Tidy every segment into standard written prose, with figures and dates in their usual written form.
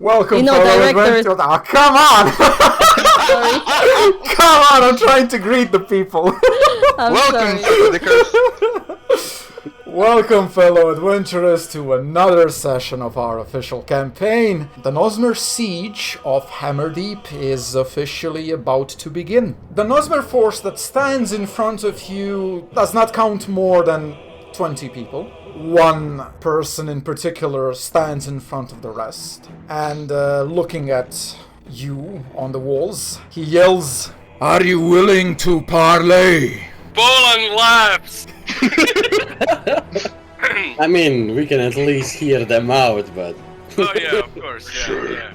Welcome, directors. Oh, come on! Sorry. Come on, I'm trying to greet the people. Welcome, Welcome, fellow adventurers, to another session of our official campaign. The Nosmer Siege of Hammerdeep is officially about to begin. The Nosmer force that stands in front of you does not count more than 20 people. One person in particular stands in front of the rest, and looking at you on the walls, he yells, "Are you willing to parley?" Bolan laughs! I mean, we can at least hear them out, but... Oh yeah, of course, yeah.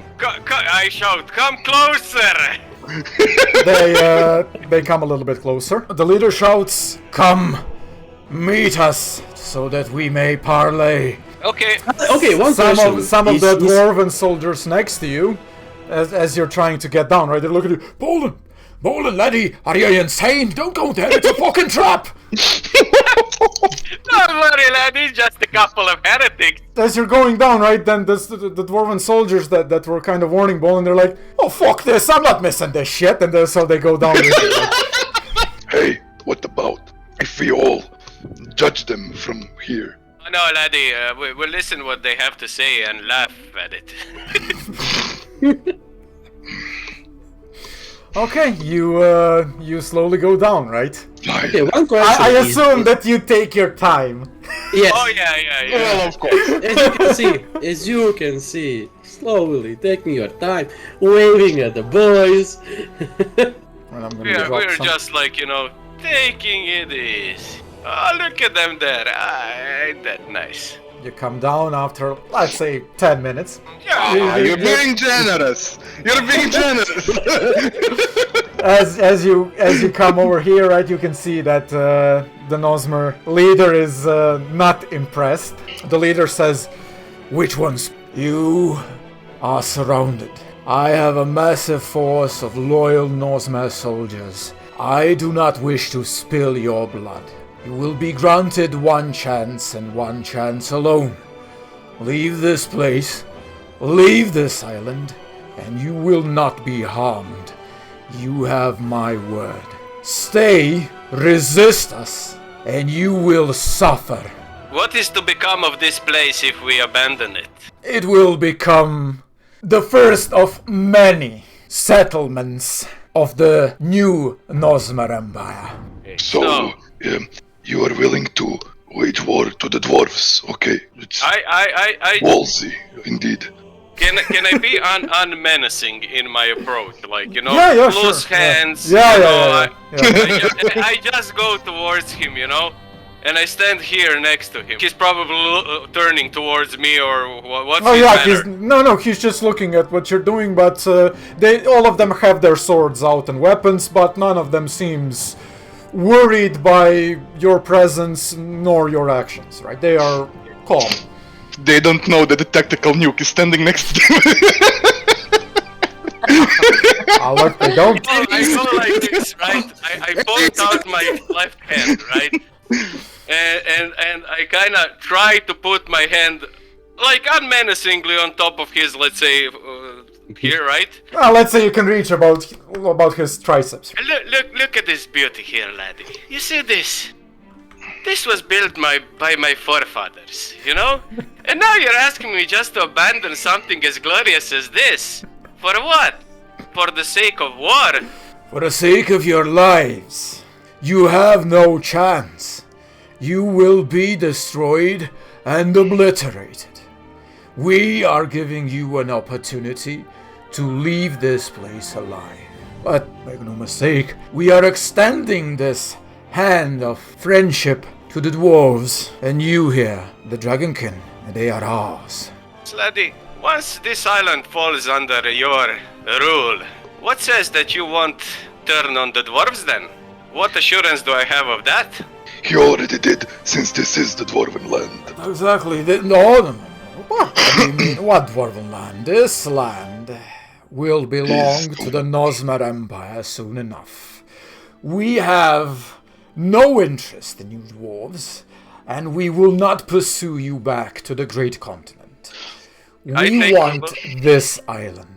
I shout, come closer! They come a little bit closer. The leader shouts, "Come, meet us, so that we may parley." Okay. Okay, one question. Some of the dwarven soldiers next to you, as you're trying to get down, right? They look at you, Bolan, laddie, are you insane? Don't go there, it's a fucking trap! Don't worry, lad, it's just a couple of heretics. As you're going down, right, then the dwarven soldiers that were kind of warning Bolan, they're like, "Oh, fuck this, I'm not missing this shit," and so they go down with it, right? Hey, what about if we all judge them from here? Oh, no, laddie, we'll listen what they have to say and laugh at it. Okay, you slowly go down, right? Okay, one question. I assume that you take your time. Yes. Oh, yeah. Well, of course. As you can see, slowly taking your time, waving at the boys. Well, I'm gonna Yeah, drop we're some- just like, taking it easy. Oh, look at them there. Ain't that nice? You come down after, let's say, 10 minutes. Yeah. You're being generous. You're being generous. As you come over here, right, you can see that the Nosmer leader is not impressed. The leader says, "Which ones? You are surrounded. I have a massive force of loyal Nosmer soldiers. I do not wish to spill your blood. You will be granted one chance and one chance alone. Leave this place, leave this island, and you will not be harmed. You have my word. Stay, resist us, and you will suffer. What is to become of this place if we abandon it? It will become the first of many settlements of the new Nosmer Empire." So, you are willing to wage war to the dwarves, okay? It's I ballsy, indeed. Can I be unmenacing in my approach? Like, Yeah, close sure. hands. Yeah. I just go towards him, and I stand here next to him. He's probably turning towards me, or what's Oh his yeah, manner? he's just looking at what you're doing, but all of them have their swords out and weapons, but none of them seems worried by your presence nor your actions, right? They are calm. They don't know that the tactical nuke is standing next to them. Look, they don't. I go like this, right? I point out my left hand, right? And I kind of try to put my hand, like, unmenacingly on top of his, let's say, here, right? Well, let's say you can reach about his triceps. Look at this beauty here, laddie. You see this? This was built by my forefathers, And now you're asking me just to abandon something as glorious as this. For what? For the sake of war? For the sake of your lives, you have no chance. You will be destroyed and obliterated. We are giving you an opportunity to leave this place alive. But make no mistake, we are extending this hand of friendship to the dwarves, and you here, the Dragonkin, they are ours. Laddie, once this island falls under your rule, what says that you won't turn on the dwarves then? What assurance do I have of that? He already did, since this is the dwarven land. Exactly. No. What do you mean? What dwarven land? This land will belong to the Nosmer Empire soon enough. We have no interest in you dwarves, and we will not pursue you back to the great continent. I We take a want look. this island.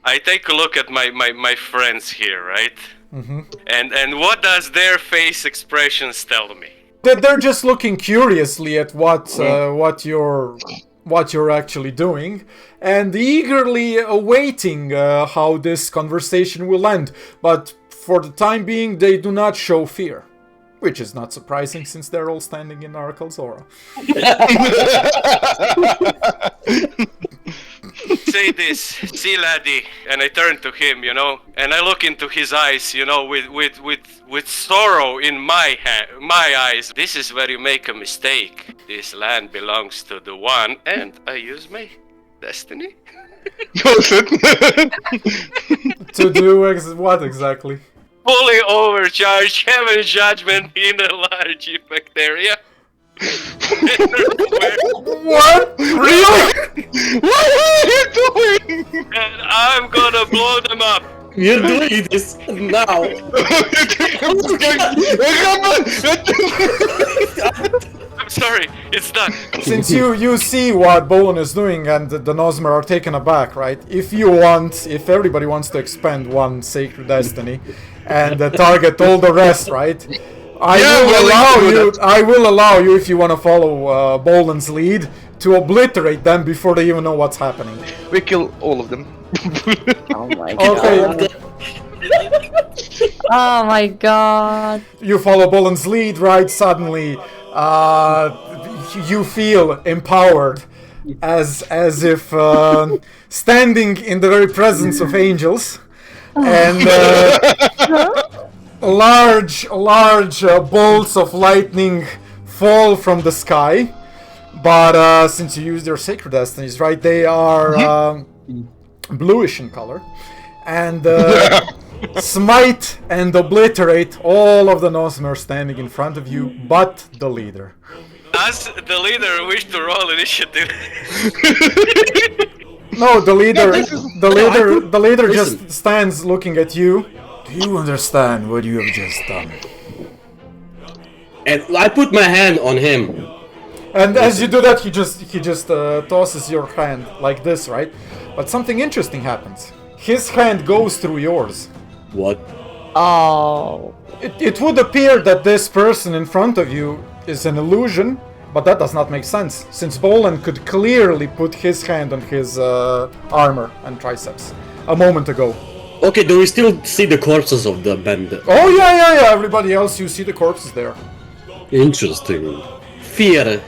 I take a look at my friends here, right? And what does their face expressions tell me? They're just looking curiously at what you're actually doing, and eagerly awaiting how this conversation will end. But for the time being, they do not show fear, which is not surprising since they're all standing in Arakald's aura. Say this, see laddie, and I turn to him, and I look into his eyes, with sorrow in my eyes. This is where you make a mistake. This land belongs to the one, and I use my destiny. To do what exactly? Fully overcharge heaven's judgment in a large effect area. What? Really? What are you doing? And I'm gonna blow them up. You're doing this now. I'm sorry, it's done. Since you see what Bolan is doing and the Nosmer are taken aback, right? If everybody wants to expend one sacred destiny and target all the rest, right? I will allow you, if you want to follow Bolan's lead, to obliterate them before they even know what's happening. We kill all of them. Oh my god. Okay, Oh my god. you follow Bolan's lead, right? Suddenly, you feel empowered, as if standing in the very presence of angels, and large bolts of lightning fall from the sky. But since you used your sacred destinies, right, they are bluish in color, and smite and obliterate all of the Nosmer standing in front of you, but the leader. Does the leader wish to roll initiative? No, the leader just stands looking at you. Do you understand what you have just done? And I put my hand on him. And as you do that, he just tosses your hand like this, right? But something interesting happens. His hand goes through yours. What? Oh. It would appear that this person in front of you is an illusion, but that does not make sense, since Bolan could clearly put his hand on his armor and triceps a moment ago. Okay, do we still see the corpses of the bandit? Oh yeah, everybody else, you see the corpses there. Interesting. Fear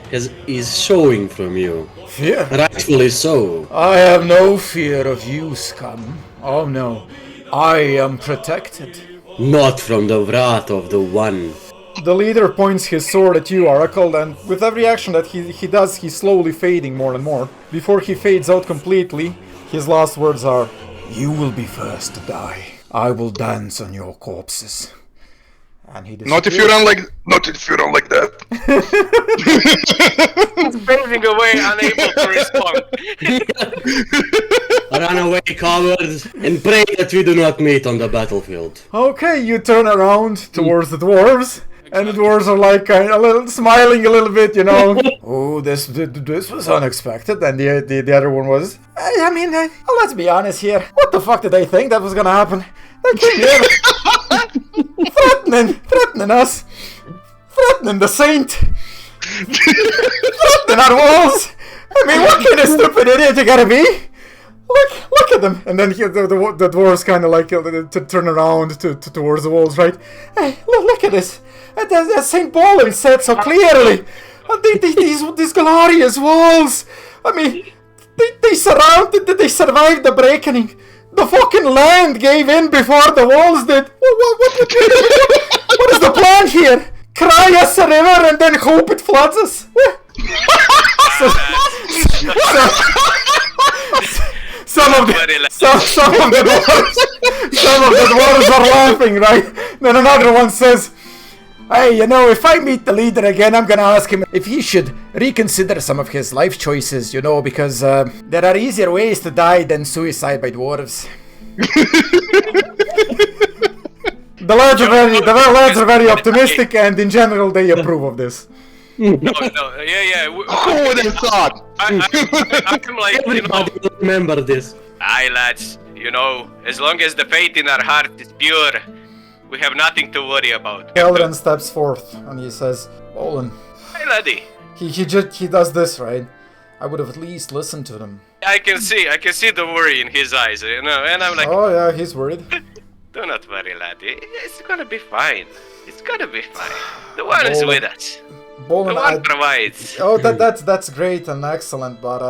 is showing from you. Fear? Rightfully so. I have no fear of you, scum. Oh no, I am protected. Not from the wrath of the One. The leader points his sword at you, Arakald, and with every action that he does, he's slowly fading more and more. Before he fades out completely, his last words are, "You will be first to die. I will dance on your corpses." And he Not if you run like that. He's fading away, unable to respond. Run away, cowards, and pray that we do not meet on the battlefield. Okay, you turn around towards the dwarves, and the dwarves are like a little smiling a little bit, Oh, this was unexpected, and the other one was. I mean, let's be honest here. What the fuck did they think that was gonna happen? They came here, threatening us, threatening the saint, threatening our walls. I mean, what kind of stupid idiot you gotta be? Look at them. And then the dwarves kind of like to turn around towards the walls, right? Hey, look at this. As Saint Bolan said so clearly, these glorious walls. I mean, they survived the breaking. The fucking land gave in before the walls did. What is the plan here? Cry us a river and then hope it floods us? Some of the dwarves are laughing, right? Then another one says, "Hey, if I meet the leader again, I'm gonna ask him if he should reconsider some of his life choices, because there are easier ways to die than suicide by dwarves." The lads are very optimistic, and in general they approve of this. No, yeah. Who would have thought? I'm like, Everybody will remember this. aye, lads, as long as the faith in our heart is pure, we have nothing to worry about. Kaelran steps forth and he says, Bolan, Hey, laddie. he does this, right? I would have at least listened to them. I can see the worry in his eyes, and I'm like, Oh yeah, he's worried. do not worry, laddie. It's gonna be fine. It's gonna be fine. The one is with us. Bolan, The one provides. oh, that's great and excellent, but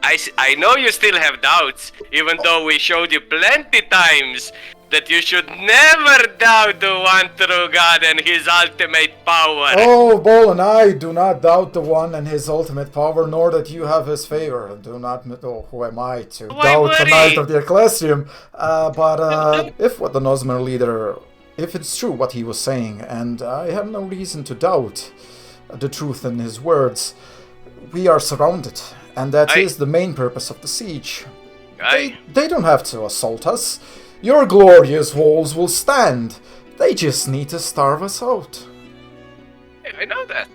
I know you still have doubts, even though we showed you plenty times that you should never doubt the one true God and his ultimate power. oh, Bolan, I do not doubt the one and his ultimate power, nor that you have his favor. Do not, oh, who am I to Why doubt the worry? Knight of the Ecclesium? But if what the Nosmer leader, if it's true what he was saying, and I have no reason to doubt the truth in his words, we are surrounded, and that is the main purpose of the siege. Aye. They don't have to assault us. Your glorious walls will stand. They just need to starve us out. I know that.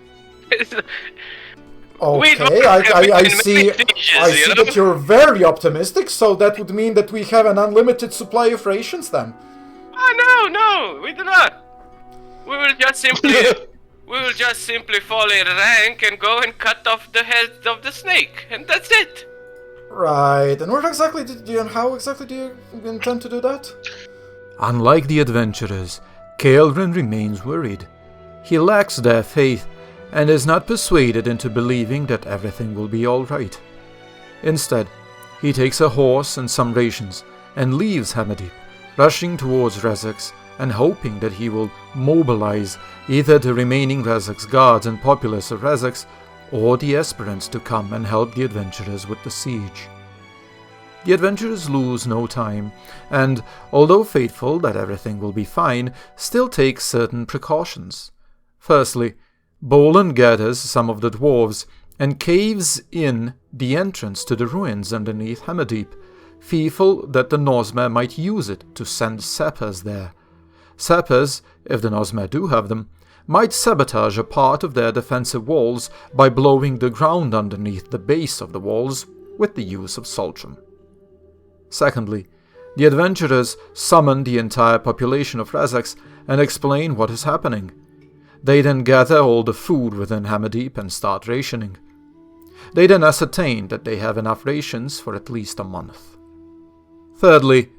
Okay, I see. I see that you're very optimistic. So that would mean that we have an unlimited supply of rations, then. Oh no, we do not. We will just simply fall in rank and go and cut off the head of the snake, and that's it. Right. And where exactly how exactly do you intend to do that? Unlike the adventurers, Kaelran remains worried. He lacks their faith and is not persuaded into believing that everything will be alright. Instead, he takes a horse and some rations and leaves Hamadip, rushing towards Rezax and hoping that he will mobilize either the remaining Rezax guards and populace of Rezax or the Aspirants to come and help the adventurers with the siege. The adventurers lose no time, and, although faithful that everything will be fine, still take certain precautions. Firstly, Bolan gathers some of the dwarves and caves in the entrance to the ruins underneath Hamadip, fearful that the Nosmer might use it to send sappers there. Sappers, if the Nosmer do have them, might sabotage a part of their defensive walls by blowing the ground underneath the base of the walls with the use of Saltram. Secondly, the adventurers summon the entire population of Rezax and explain what is happening. They then gather all the food within Hamadip and start rationing. They then ascertain that they have enough rations for at least a month. Thirdly,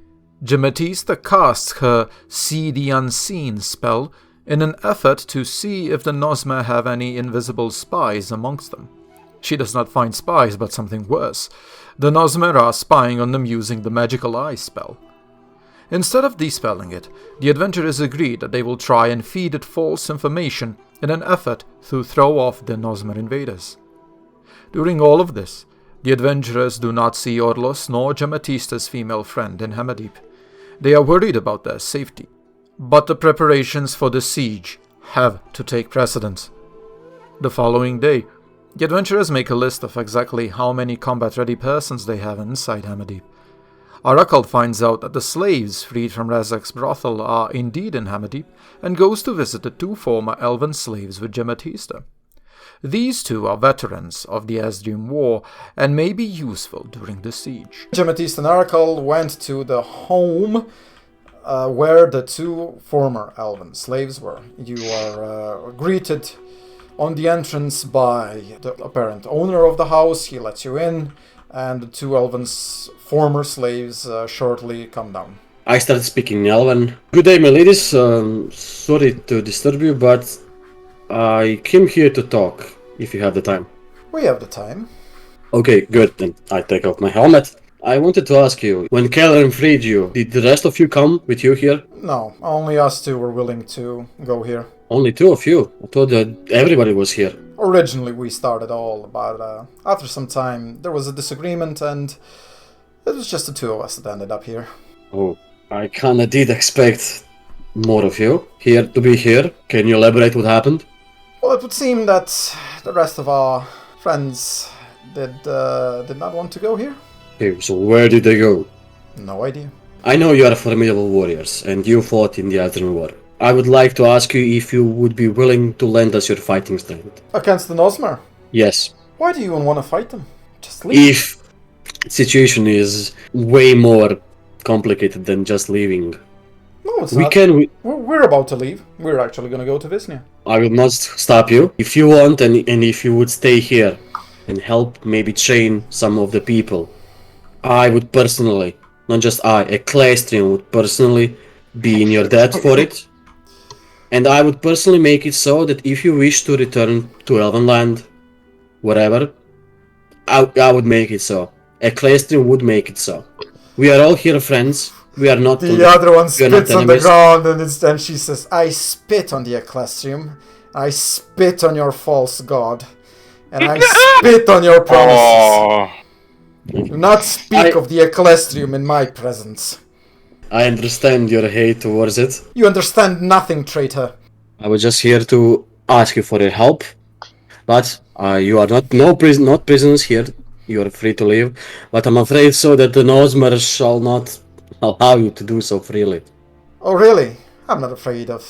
Jametysta casts her See the Unseen spell in an effort to see if the Nosmer have any invisible spies amongst them. She does not find spies, but something worse. The Nosmer are spying on them using the Magical Eye spell. Instead of dispelling it, the adventurers agree that they will try and feed it false information in an effort to throw off the Nosmer invaders. During all of this, the adventurers do not see Orlos nor Jametysta's female friend in Hamadip. They are worried about their safety. But the preparations for the siege have to take precedence. The following day, the adventurers make a list of exactly how many combat-ready persons they have inside Hamadip. Arakald finds out that the slaves freed from Rezax's brothel are indeed in Hamadip and goes to visit the two former elven slaves with Jametysta. These two are veterans of the Asdrium War and may be useful during the siege. Jametysta and Arakald went to the home where the two former elven slaves were. You are greeted on the entrance by the apparent owner of the house. He lets you in, and the two elven's former slaves shortly come down. I started speaking Elven. Good day, my ladies. Sorry to disturb you, but I came here to talk, if you have the time. We have the time. Okay, good. Then I take off my helmet. I wanted to ask you, when Kaelran freed you, did the rest of you come with you here? No, only us two were willing to go here. Only two of you? I thought that everybody was here. Originally we started all, but after some time there was a disagreement and it was just the two of us that ended up here. Oh, I kinda did expect more of you here to be here. Can you elaborate what happened? Well, it would seem that the rest of our friends did not want to go here. Okay, so where did they go? No idea. I know you are formidable warriors, and you fought in the Asdrium War. I would like to ask you if you would be willing to lend us your fighting strength. Against the Nosmer? Yes. Why do you even want to fight them? Just leave. If situation is way more complicated than just leaving. No, it's not. We're about to leave. We're actually going to go to Visnia. I will not stop you. If you want and if you would stay here and help maybe train some of the people, I would personally, not just I, Ecclesian would personally be in your debt for it. And I would personally make it so that if you wish to return to Elvenland, whatever, I would make it so. Ecclesian would make it so. We are all here friends. We are not. The other one spits on the ground, and she says, "I spit on the Ecclesium. I spit on your false god, and I spit on your promises. Do not speak of the Ecclesium in my presence." I understand your hate towards it. You understand nothing, traitor. I was just here to ask you for your help, but you are not prisoners here. You are free to leave, but I'm afraid so that the Nosmer shall not allow you to do so freely. Oh, really? I'm not afraid of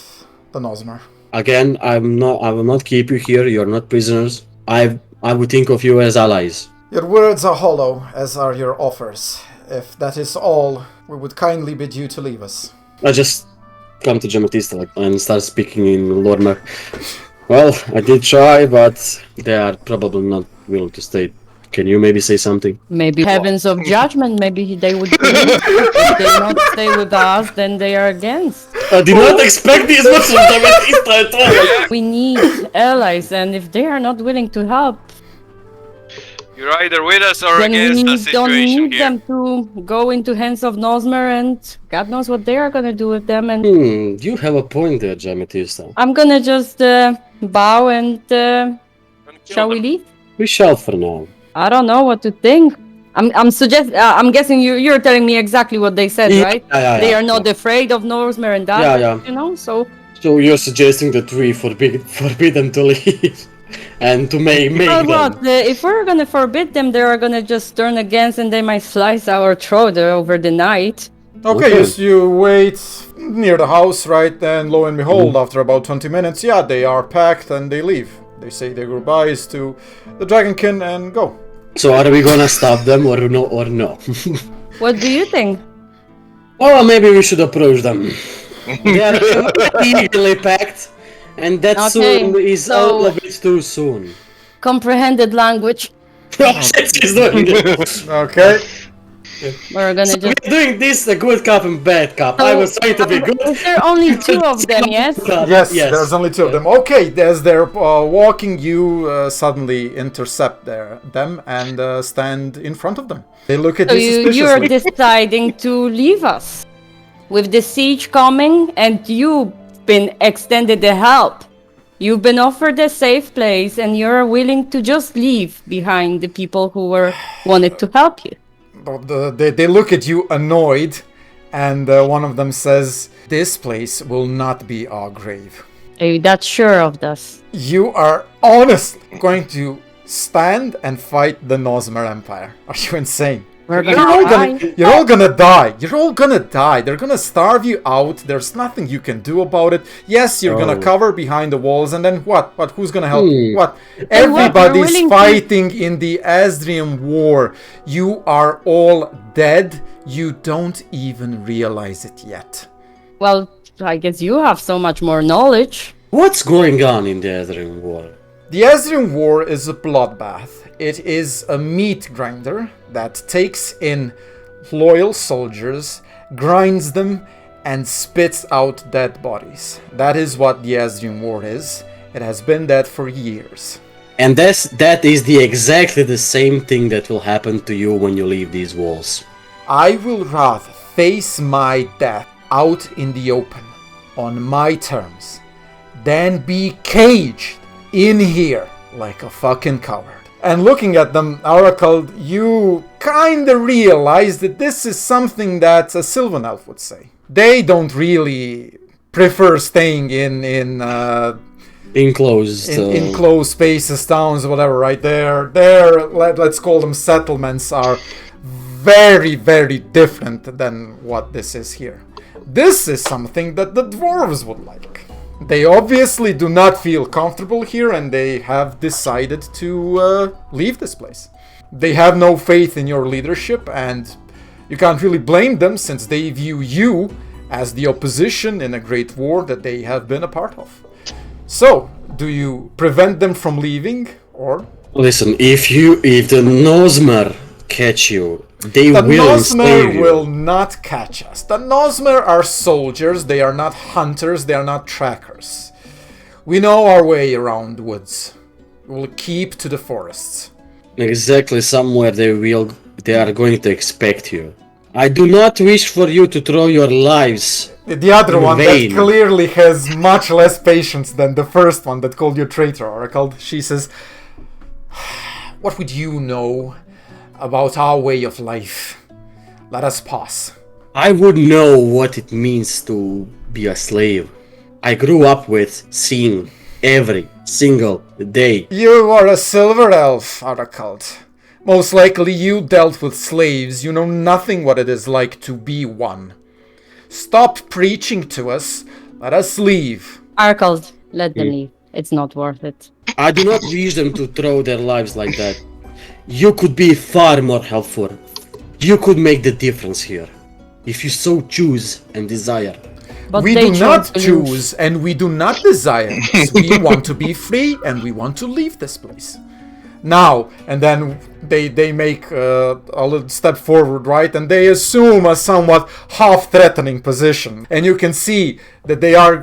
the Nosmer. Again, I will not keep you here. You're not prisoners. I would think of you as allies. Your words are hollow, as are your offers. If that is all, we would kindly bid you to leave us. I just come to Jametysta and start speaking in Lormer. Well, I did try, but they are probably not willing to stay. Can you maybe say something? Maybe heavens of judgment, maybe they would be. If they not stay with us, then they are against. I did not expect this much from Jametysta at all. We need allies, and if they are not willing to help, You're either with us or then against the we don't situation need here. them to go into hands of Nosmer, and God knows what they are gonna do with them. And You have a point there, Jametysta. I'm gonna just bow and shall we leave? We shall for now. I don't know what to think. I'm guessing you're telling me exactly what they said, right? Yeah, They are not afraid of Nosmer and that, Yeah. you know. So you're suggesting that we forbid them to leave and to make them. what? If we're gonna forbid them, they are gonna just turn against, and they might slice our throat over the night. Okay, you wait near the house, right? And lo and behold, after about 20 minutes, they are packed and they leave. They say their goodbyes to the Dragonkin and go. So are we gonna stop them or no? What do you think? Well, maybe we should approach them. They are eagerly packed, and that soon is all a bit too soon. Comprehended language. She's doing it. Okay. We're gonna just. We're doing this a good cup and bad cup. I was trying to be good. Is there only two of them? Yes. Yes, there's only two of them. Okay, as they're walking, you suddenly intercept them and stand in front of them. They look at So you suspiciously. you're deciding to leave us with the siege coming, and you've been extended the help. You've been offered a safe place, and you're willing to just leave behind the people who wanted to help you. They look at you annoyed, and one of them says, "This place will not be our grave." Are you that sure of this? You are honestly going to stand and fight the Nosmer Empire? Are you insane? We're You're gonna all die. you're all gonna die. You're all gonna die. They're gonna starve you out. There's nothing you can do about it. Yes, you're gonna cover behind the walls, and then what? What? Who's gonna help you? What? Everybody's willing to- fighting in the Asdrian War. You are all dead. You don't even realize it yet. Well, I guess you have so much more knowledge. What's going on in the Atherian War? The Asdrian War is a bloodbath. It is a meat grinder that takes in loyal soldiers, grinds them, and spits out dead bodies. That is what the Asdrian War is. It has been that for years. And that is exactly the same thing that will happen to you when you leave these walls. I will rather face my death out in the open, on my terms, than be caged in here like a fucking coward. And looking at them, Arakald, you kinda realize that this is something that a Sylvan Elf would say. They don't really prefer staying in enclosed spaces, towns, whatever, right? Let's call them settlements, are very, very different than what this is here. This is something that the dwarves would like. They obviously do not feel comfortable here, and they have decided to leave this place. They have no faith in your leadership, and you can't really blame them since they view you as the opposition in a great war that they have been a part of. So, do you prevent them from leaving, or? Listen, if the Nosmer catch you, they The will enslave Nosmer you. will not catch us. The Nosmer are soldiers, they are not hunters, they are not trackers. We know our way around the woods. We will keep to the forests. Exactly, somewhere they are going to expect you. I do not wish for you to throw your lives. The other in one vain. that clearly has much less patience than the first one that called you traitor, Arakald. She says, "What would you know about our way of life? Let us pass." I would know what it means to be a slave. I grew up with seeing every single day. You are a silver elf, Arakald. Most likely you dealt with slaves. You know nothing what it is like to be one. Stop preaching to us. Let us leave. Arakald, let them leave. It's not worth it. I do not wish them to throw their lives like that. You could be far more helpful. You could make the difference here, if you so choose and desire. But We they do not chose to leave. choose and we do not desire this. We want to be free and we want to leave this place. Now, and then they make a little step forward, right? And they assume a somewhat half-threatening position. And you can see that they are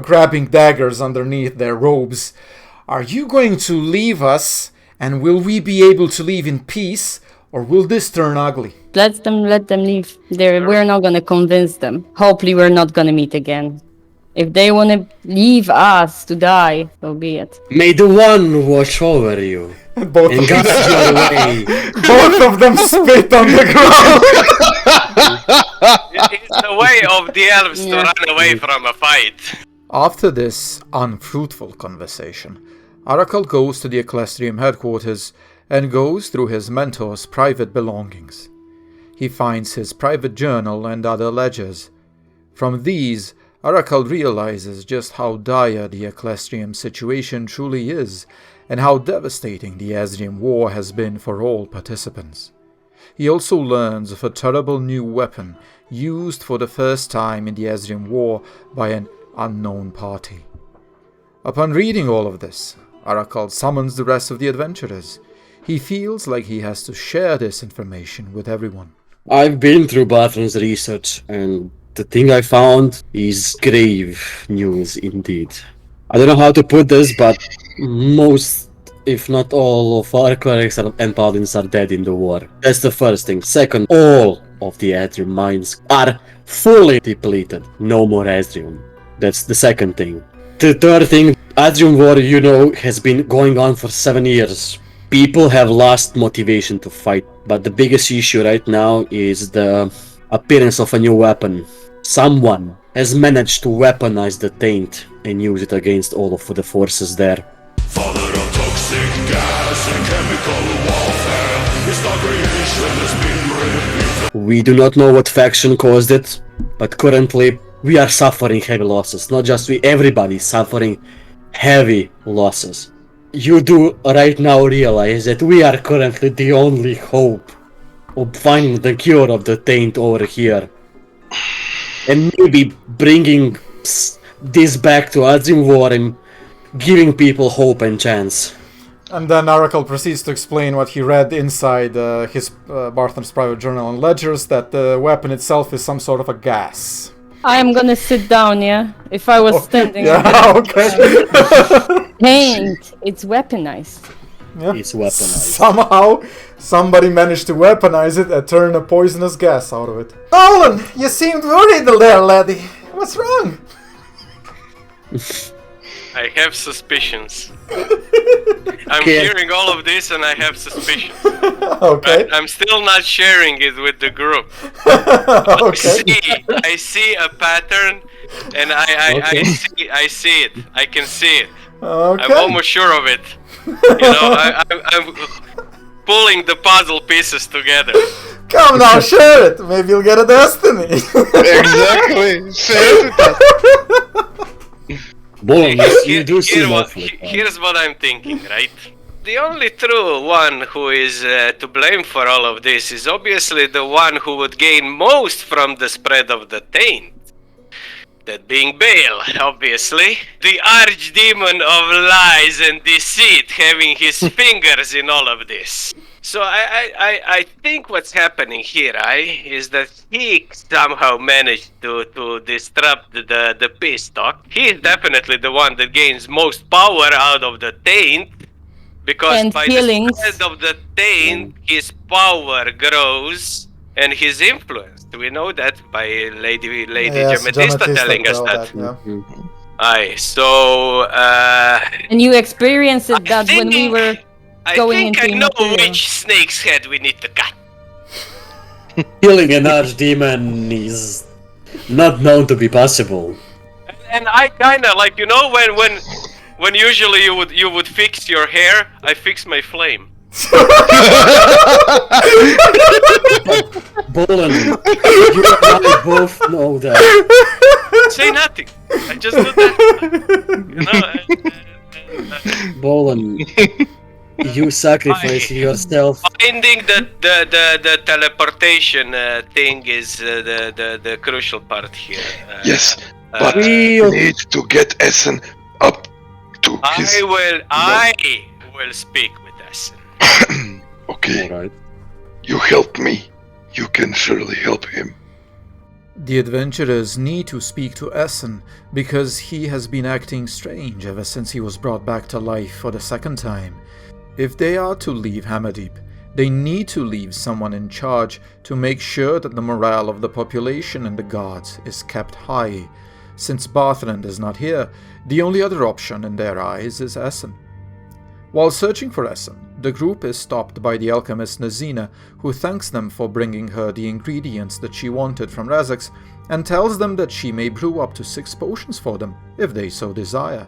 grabbing daggers underneath their robes. Are you going to leave us, and will we be able to leave in peace, or will this turn ugly? Let them leave. We're not gonna convince them. Hopefully we're not gonna meet again. If they wanna leave us to die, so be it. May the one watch over you Both and of guide your way. Both of them spit on the ground. It's the way of the elves to run away from a fight. After this unfruitful conversation, Arakald goes to the Ecclesiam headquarters and goes through his mentor's private belongings. He finds his private journal and other ledgers. From these, Arakald realizes just how dire the Ecclesiam situation truly is, and how devastating the Ezream War has been for all participants. He also learns of a terrible new weapon used for the first time in the Ezream War by an unknown party. Upon reading all of this, Arakald summons the rest of the adventurers. He feels like he has to share this information with everyone. I've been through Bartram's research, and the thing I found is grave news indeed. I don't know how to put this, but most, if not all, of our clerics and paladins are dead in the war. That's the first thing. Second, all of the Ezream mines are fully depleted. No more Ezream. That's the second thing. The third thing, Ezream War, has been going on for 7 years. People have lost motivation to fight, but the biggest issue right now is the appearance of a new weapon. Someone has managed to weaponize the taint and use it against all of the forces there. Father of toxic gas and chemical warfare, his creation has been revealed. We do not know what faction caused it, but currently we are suffering heavy losses. Not just we, everybody is suffering heavy losses. You do right now realize that we are currently the only hope of finding the cure of the taint over here. And maybe bringing this back to Ezream War and giving people hope and chance. And then Arakald proceeds to explain what he read inside his Bartham's private journal and ledgers, that the weapon itself is some sort of a gas. I am gonna sit down, yeah? If I was standing. Yeah, okay. Paint, it's weaponized. Yeah. It's weaponized. Somehow, somebody managed to weaponize it and turn a poisonous gas out of it. Bolan, you seemed worried there, laddie. What's wrong? I have suspicions. I'm hearing all of this and I have suspicions. Okay. But I'm still not sharing it with the group. Okay. I see a pattern and I see it. I can see it. Okay. I'm almost sure of it. I'm pulling the puzzle pieces together. Come now, share it. Maybe you'll get a destiny. Exactly. Share it with us. Bolan, you do seem awfully. Here's what I'm thinking, right? The only true one who is to blame for all of this is obviously the one who would gain most from the spread of the taint. That being Baal, obviously. The archdemon of lies and deceit having his fingers in all of this. So I think what's happening here, is that he somehow managed to disrupt the peace talk. He's definitely the one that gains most power out of the taint. Because And by feelings. the spread of the taint, his power grows and his influence. We know that by Lady Yes, Jametysta telling us tell that. yeah. Aye, so And you experienced that when we were going into I know Imperium. which snake's head we need to cut. Killing an archdemon is not known to be possible. And I kinda like, you know, when usually you would fix your hair, I fix my flame. Bolan, you and I both know that. Say nothing. I just do that. You know. Bolan, you sacrifice yourself. Finding the teleportation thing is the crucial part here. Yes, but we- we need to get Essen up to his... I will speak with Essen. Okay, Alright. you help me. You can surely help him. The adventurers need to speak to Essen because he has been acting strange ever since he was brought back to life for the second time. If they are to leave Hammerdeep, they need to leave someone in charge to make sure that the morale of the population and the guards is kept high. Since Barthrand is not here, the only other option in their eyes is Essen. While searching for Essen, the group is stopped by the alchemist Nazina, who thanks them for bringing her the ingredients that she wanted from Rezax, and tells them that she may brew up to 6 potions for them, if they so desire.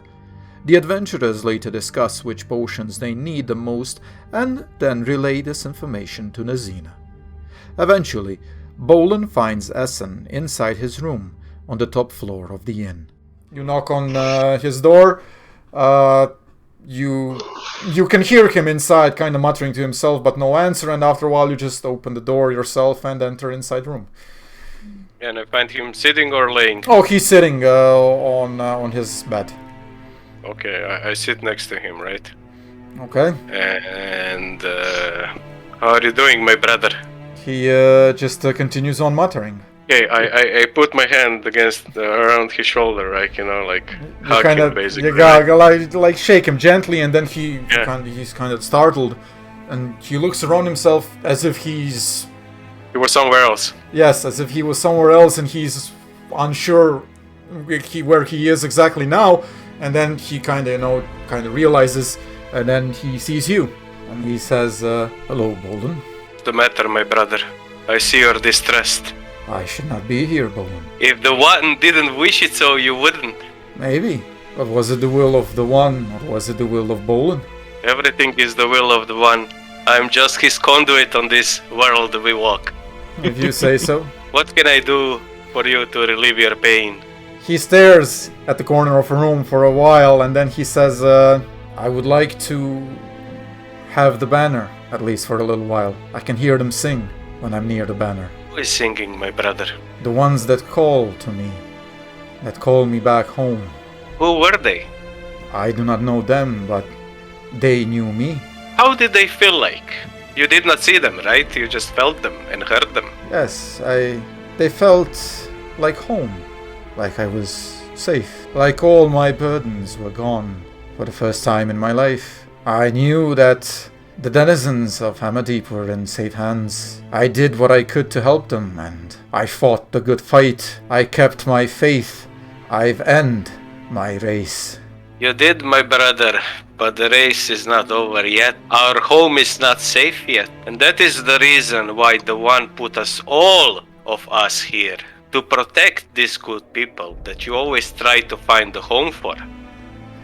The adventurers later discuss which potions they need the most, and then relay this information to Nazina. Eventually, Bolan finds Essen inside his room, on the top floor of the inn. You knock on his door. You can hear him inside, kind of muttering to himself, but no answer. And after a while, you just open the door yourself and enter inside room. And I find him sitting or laying. Oh, he's sitting on his bed. Okay, I sit next to him, right? Okay. And how are you doing, my brother? He just continues on muttering. Okay, I put my hand against around his shoulder, right? You know, like You hug kind him of basically. you right? gotta like shake him gently, and then Yeah. he's kind of startled, and he looks around himself as if he's He was somewhere else. yes, as if he was somewhere else, and he's unsure where he is exactly now. And then he kind of realizes, and then he sees you, and he says, "Hello, Bolan. What's the matter, my brother? I see you're distressed. I should not be here, Bolan. If the one didn't wish it so, you wouldn't. Maybe, but was it the will of the one, or was it the will of Bolan? Everything is the will of the one. I'm just his conduit on this world we walk. If you say so." What can I do for you to relieve your pain? He stares at the corner of a room for a while, and then he says, "I would like to have the banner, at least for a little while. I can hear them sing when I'm near the banner. Who is singing, my brother? The ones that call to me, that call me back home. Who were they? I do not know them, but they knew me. How did they feel like? You did not see them, right? You just felt them and heard them. Yes, they felt like home, like I was safe, like all my burdens were gone. For the first time in my life, I knew that the denizens of Hammerdeep were in safe hands. I did what I could to help them, and I fought the good fight. I kept my faith. I've ended my race." You did, my brother, but the race is not over yet. Our home is not safe yet. And that is the reason why the one put us, all of us here, to protect these good people that you always try to find a home for.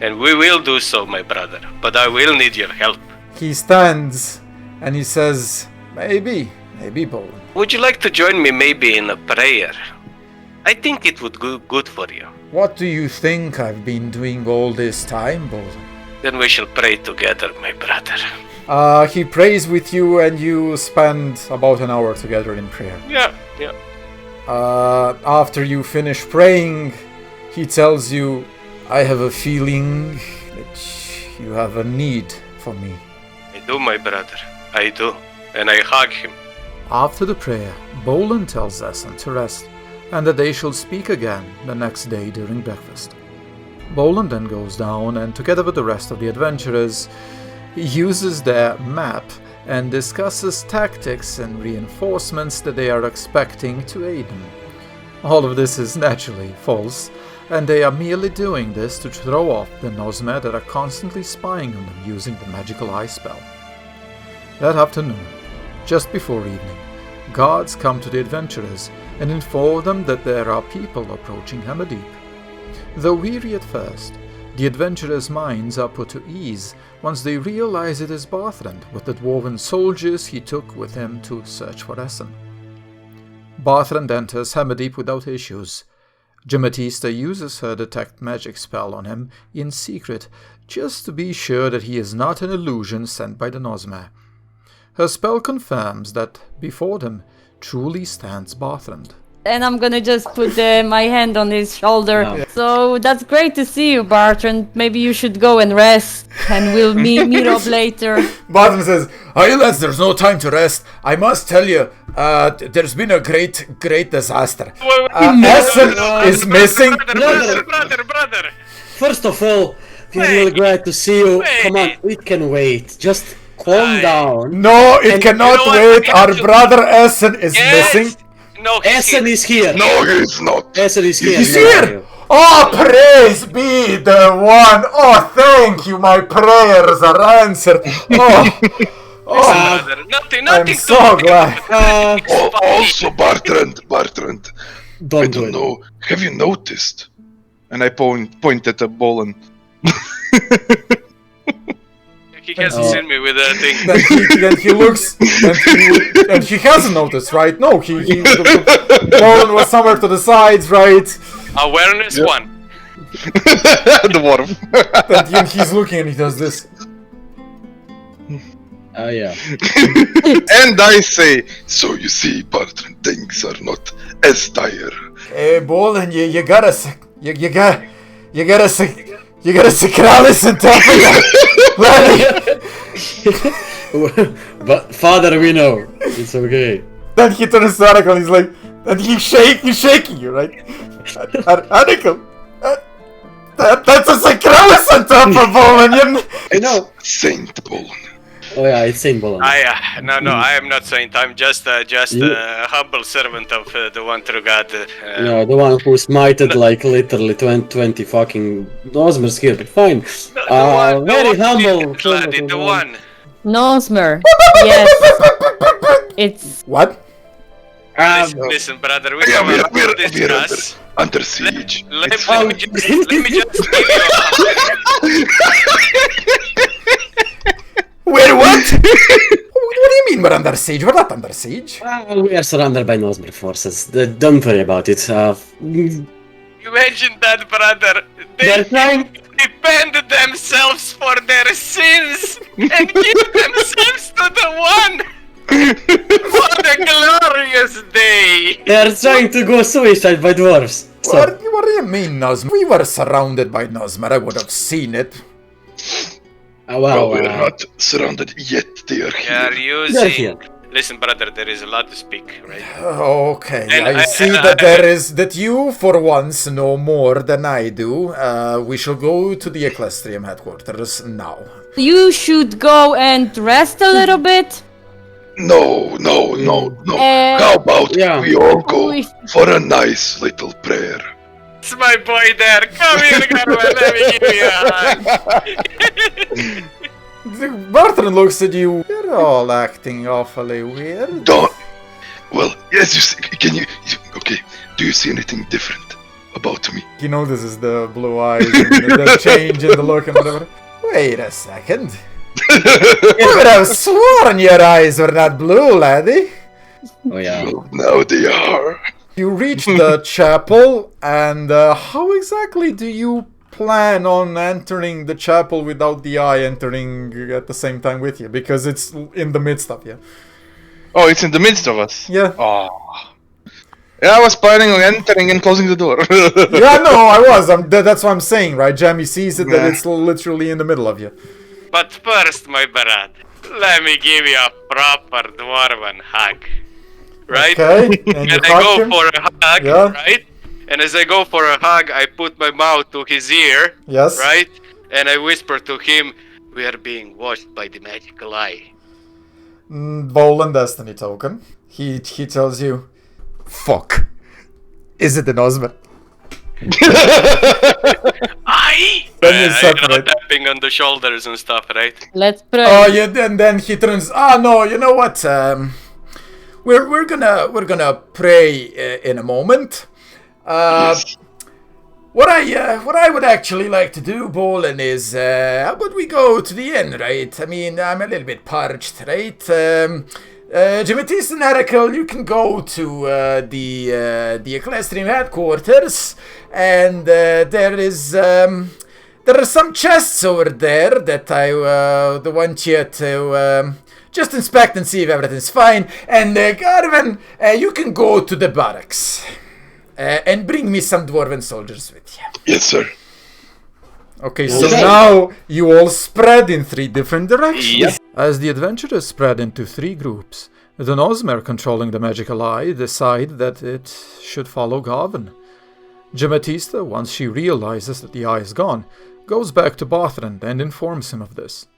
And we will do so, my brother, but I will need your help. He stands and he says, "Maybe Maybe Bolan. Would you like to join me maybe in a prayer? I think it would go good for you. What do you think I've been doing all this time, Bolan? Then we shall pray together, my brother. He prays with you and you spend about an hour together in prayer. Yeah. After you finish praying, he tells you, I have a feeling that you have a need for me. I do, my brother. I do. And I hug him. After the prayer, Bolan tells Essen to rest, and that they shall speak again the next day during breakfast. Bolan then goes down, and together with the rest of the adventurers, he uses their map and discusses tactics and reinforcements that they are expecting to aid them. All of this is naturally false, and they are merely doing this to throw off the Nosmer that are constantly spying on them using the magical eye spell. That afternoon, just before evening, guards come to the adventurers and inform them that there are people approaching Hammerdeep. Though weary at first, the adventurers' minds are put to ease once they realize it is Barthrand with the dwarven soldiers he took with him to search for Essen. Barthrand enters Hammerdeep without issues. Jametysta uses her detect magic spell on him in secret, just to be sure that he is not an illusion sent by the Nosmer. Her spell confirms that before them truly stands Barthrand. And I'm gonna just put my hand on his shoulder. No. So that's great to see you, Bartran. Maybe you should go and rest, and we'll meet up later. Barton says, "Hey lads, there's no time to rest. I must tell you, there's been a great disaster. Essen is missing." Brother. First of all, we're really glad to see you. Come on, it can wait. Just calm down. No, it cannot you know what? wait. We have Our to- brother Essen is missing. No, he's Essen here. is here. No, he's not. Essen is here. He's now. here! Oh, praise be the one! Oh, thank you, my prayers are answered. Oh, Brother, nothing I'm to so do. glad. Also, Bartrand, I Don't do don't it. know. Have you noticed? And I pointed at Bolan. He hasn't seen me with that thing. Then he looks, and he hasn't noticed, right? No, Bolan was somewhere to the sides, right? Awareness 1. Dwarf. And he's looking and he does this. Yeah. And I say, So you see, Bartrand, things are not as dire. Hey, Bolan, you got Sacralis on top of you, laddie. But Father, we know. It's okay. Then he turns to Arakald and he's like, and he's shaking you, right? Arakald, that's a Sacralis on top of Bolan. I know. Saint Bolan. Oh yeah, it's Saint Bolan. No, I am not saint. I'm just a humble servant of the one true God. No, the one who smited like literally 20 fucking Nosmers here, but fine. Very humble. Laddie, the one. Nosmer. Yes. It's What? Listen, brother, we Yeah, come out we're to discuss. under siege. Let It's me fine. just give you Wait, what? What do you mean we're under siege? We're not under siege. We are surrounded by Nosmer forces. Don't worry about it. Imagine that, brother. They're They trying. defend themselves for their sins and give themselves to the one. What a glorious day! They're trying to go suicide by dwarves. So, What do you mean, Nosmer? We were surrounded by Nosmer. I would have seen it. Well, we're not surrounded yet. They are They are here. they're using. here. Listen, brother, there is a lot to speak, right? Okay, And I see that you, for once, know more than I do. We shall go to the Ecclestrium headquarters now. you should go and rest a little bit. No. How about Yeah. we all go we- for a nice little prayer? It's my boy there. Come here, Garwan. Let me give you a hug. Barton looks at you. You're all acting awfully weird. Don't. Well, yes. Can you? Okay. Do you see anything different about me? He notices the blue eyes and the change in the look and whatever. Wait a second. You would have sworn your eyes were not blue, laddie. Oh yeah. Well, now they are. You reach the chapel, and how exactly do you plan on entering the chapel without the eye entering at the same time with you? Because it's in the midst of you. Oh, it's in the midst of us. Yeah. Oh. Yeah, I was planning on entering and closing the door. Yeah, no, I was. That's what I'm saying, right? Jamie sees it that it's literally in the middle of you. But first, my brother, let me give you a proper dwarven hug. Right? Okay, and you And I hug go him? for a hug, Yeah. right? And as I go for a hug, I put my mouth to his ear, Yes. right? And I whisper to him, we are being watched by the magical eye. Bolan destiny token. He tells you, fuck. Is it an Osman? Eye! Then you separate. Tapping on the shoulders and stuff, right? Let's pray. Oh yeah, and then he turns. No, you know what? We're gonna pray in a moment. Yes. What I would actually like to do, Bolan, is how about we go to the inn, right? I mean, I'm a little bit parched, right? Jametysta and Arakald, you can go to the Ecclesiam headquarters, and there are some chests over there that I want you to just inspect and see if everything's fine. And Garvin, you can go to the barracks and bring me some dwarven soldiers with you. Yes, sir. Okay, so now you all spread in 3 different directions. Yep. As the adventurers spread into 3 groups, the Nosmer controlling the magical eye decide that it should follow Garvin. Jametysta, once she realizes that the eye is gone, goes back to Barthrand and informs him of this.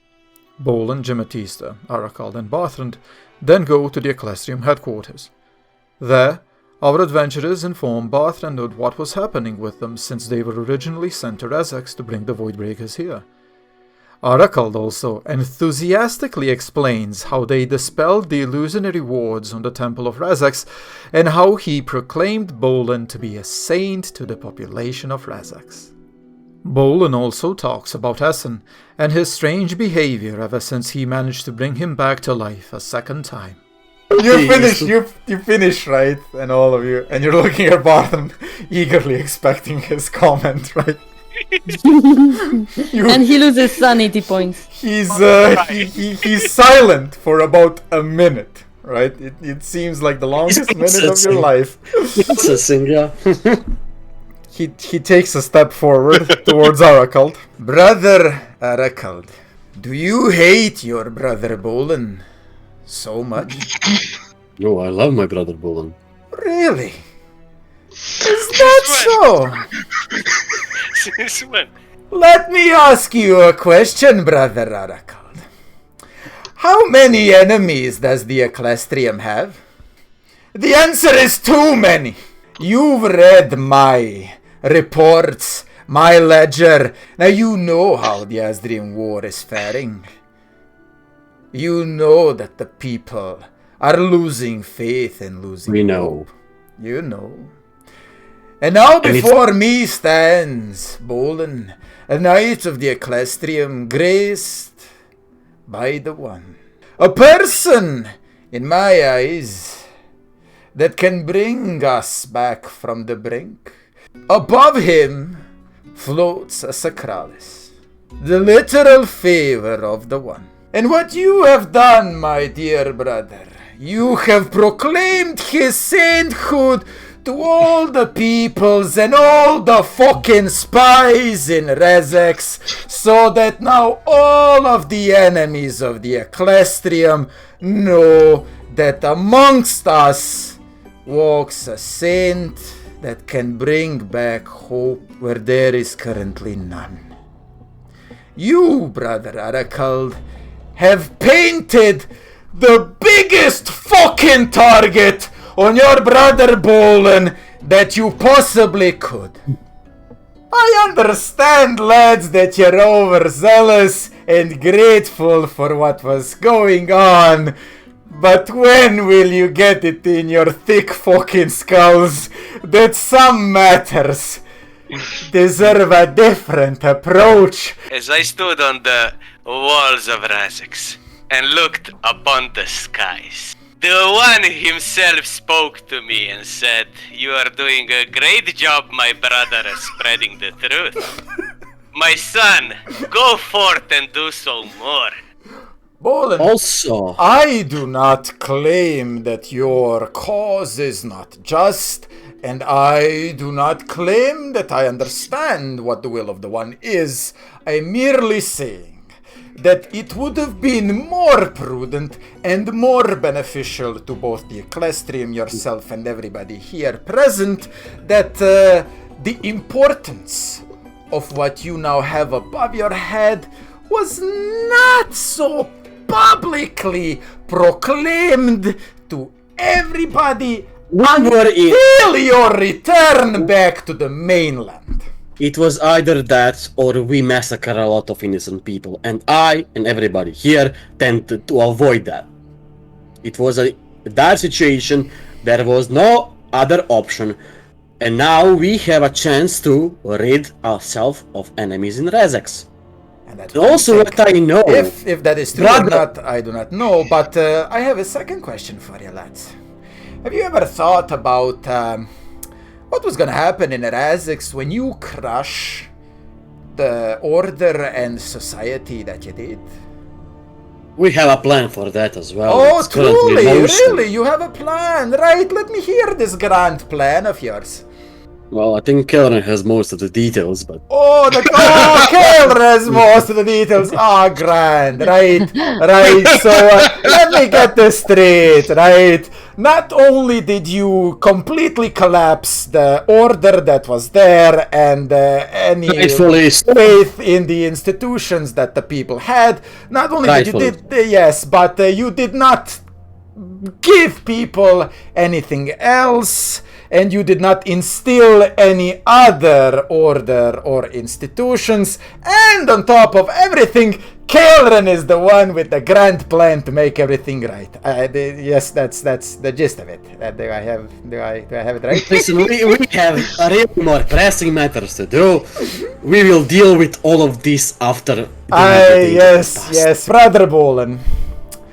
Bolan, Jametysta, Arakald, and Barthrand then go to the Ecclesiam headquarters. There, our adventurers inform Barthrand of what was happening with them since they were originally sent to Rezax to bring the voidbreakers here. Arakald also enthusiastically explains how they dispelled the illusionary wards on the Temple of Rezax and how he proclaimed Bolan to be a saint to the population of Rezax. Bolan also talks about Essen and his strange behavior ever since he managed to bring him back to life a second time. You finish, right? And all of you, and you're looking at Barton, eagerly expecting his comment, right? And he loses sanity points. He's silent for about a minute, right? It seems like the longest minute of your life. It's a singer. He takes a step forward towards Arakald. Brother Arakald, do you hate your brother Bolan so much? No, I love my brother Bolan. Really? Is that so? Since when? Let me ask you a question, Brother Arakald. How many enemies does the Ecclesiam have? The answer is too many. You've read my reports, my ledger. Now you know how the Asdrian War is faring. You know that the people are losing faith and losing We know. hope. You know. And now before me stands Bolan, a knight of the Ecclesiam, graced by the One. A person, in my eyes, that can bring us back from the brink. Above him floats a Sacralis, the literal favour of the One. And what you have done, my dear brother, you have proclaimed his sainthood to all the peoples and all the fucking spies in Rezax, so that now all of the enemies of the Ecclesiam know that amongst us walks a saint that can bring back hope where there is currently none. You, Brother Arakald, have painted the biggest fucking target on your brother Bolan that you possibly could. I understand, lads, that you're overzealous and grateful for what was going on, but when will you get it in your thick fucking skulls that some matters deserve a different approach? As I stood on the walls of Rezax and looked upon the skies, The one himself spoke to me and said, "You are doing a great job, my brother, at spreading the truth. My son, go forth and do so more." Bolan, Also, I do not claim that your cause is not just, and I do not claim that I understand what the will of the One is. I am merely saying that it would have been more prudent and more beneficial to both the Ecclestrium, yourself, and everybody here present, that the importance of what you now have above your head was not so publicly proclaimed to everybody until your return back to the mainland. it was either that or we massacre a lot of innocent people, and I and everybody here tended to avoid that. It was a dire situation, there was no other option, and now we have a chance to rid ourselves of enemies in Rezax. And that Also, what I know, if that is true or not, I do not know, but I have a second question for you, lads. Have you ever thought about what was gonna happen in Rezax when you crush the order and society that you did? we have a plan for that as well. Oh, It's currently truly? in motion. Really? You have a plan? Right, let me hear this grand plan of yours. Well, I think Kaelran has most of the details, but Oh, Kaelran has most of the details. Ah, grand. Right. So let me get this straight. Right. Not only did you completely collapse the order that was there and any Rightfully so. faith in the institutions that the people had, not only did you Rightfully. yes, but you did not give people anything else, and you did not instill any other order or institutions, and on top of everything, Kaelran is the one with the grand plan to make everything right. Yes, that's the gist of it. Do I have it right? listen, we have really more pressing matters to do. We will deal with all of this after the everything Yes, passed. yes, Brother Bolan.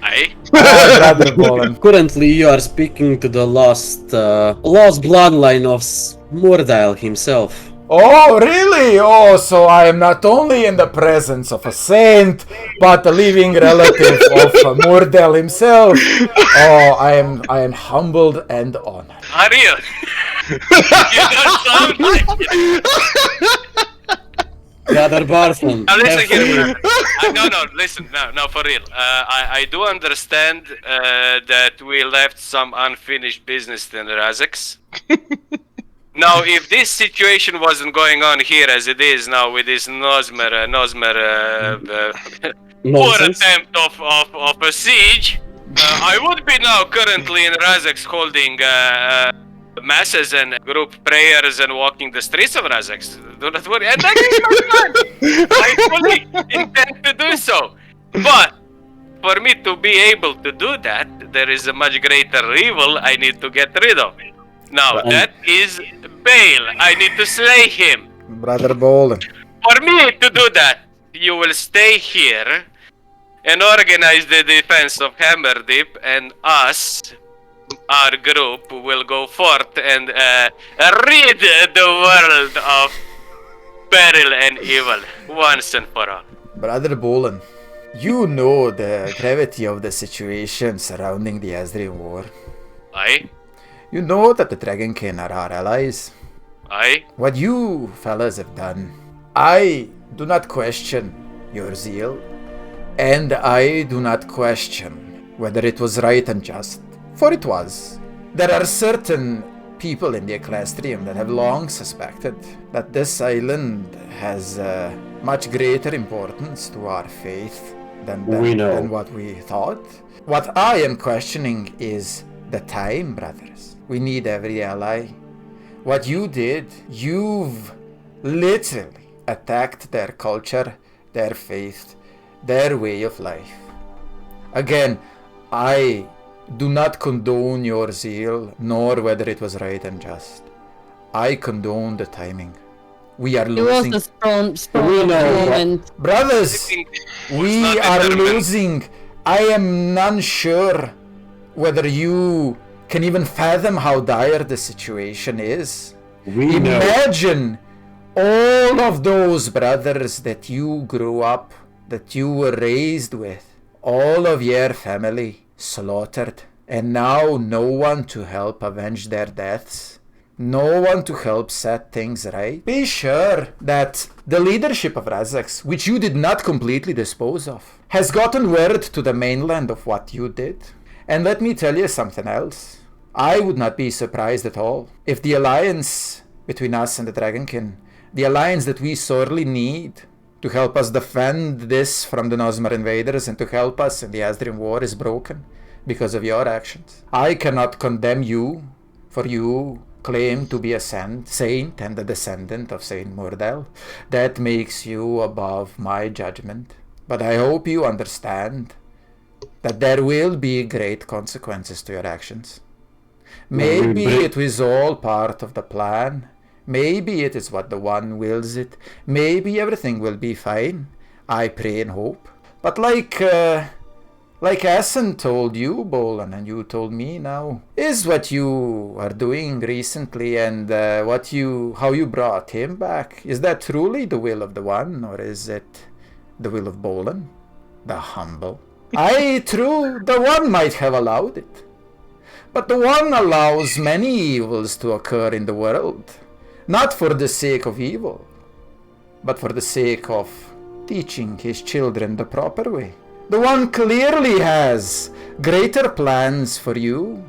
Aye? Brother Bolan. Currently, you are speaking to the lost bloodline of Mordile himself. Oh, really? Oh, so I am not only in the presence of a saint, but a living relative of Mordel himself. Oh, I am humbled and honored. Are you? You don't sound like it. Brother Barthon. Now listen have here, faith. brother. No, listen, no, for real. I do understand that we left some unfinished business in Rezax. Now, if this situation wasn't going on here as it is now with this Nosmer poor Nonsense. attempt of a siege, I would be now currently in Rezax holding masses and group prayers and walking the streets of Rezax. Do not worry. And that is my plan. I fully intend to do so. But for me to be able to do that, there is a much greater evil I need to get rid of. Now, But- that is Baal. I need to slay him. Brother Bolan. For me to do that, you will stay here and organize the defense of Hammerdeep, and us, our group, will go forth and rid the world of peril and evil once and for all. Brother Bolan, you know the gravity of the situation surrounding the Asrian War. Aye? You know that the Dragonkin are our allies. Aye? What you fellas have done, I do not question your zeal, and I do not question whether it was right and just, for it was. There are certain people in the Ecclestrium that have long suspected that this island has much greater importance to our faith than what we thought. What I am questioning is the time, brothers. We need every ally. What you did, you've literally attacked their culture, their faith, their way of life. Again, I do not condone your zeal, nor whether it was right and just. I condone the timing. We are It was losing. a strong We know. moment. Brothers, we are losing. I am none sure whether you can even fathom how dire the situation is. We know. Imagine all of those brothers that you grew up, that you were raised with, all of your family slaughtered, and now no one to help avenge their deaths. No one to help set things right. Be sure that the leadership of Rezax, which you did not completely dispose of, has gotten word to the mainland of what you did. And let me tell you something else. I would not be surprised at all if the alliance between us and the Dragonkin, the alliance that we sorely need to help us defend this from the Nosmer invaders and to help us in the Asdrian war, is broken because of your actions. I cannot condemn you, for you claim to be a saint and a descendant of Saint Mordel. That makes you above my judgment. But I hope you understand that there will be great consequences to your actions. Maybe it was all part of the plan. Maybe it is what the One wills it. Maybe everything will be fine. I pray and hope. But like Essen told you, Bolan, and you told me now, is what you are doing recently and how you brought him back. Is that truly the will of the One, or is it the will of Bolan, the humble? Aye, true, the One might have allowed it. But the One allows many evils to occur in the world, not for the sake of evil, but for the sake of teaching his children the proper way. The One clearly has greater plans for you,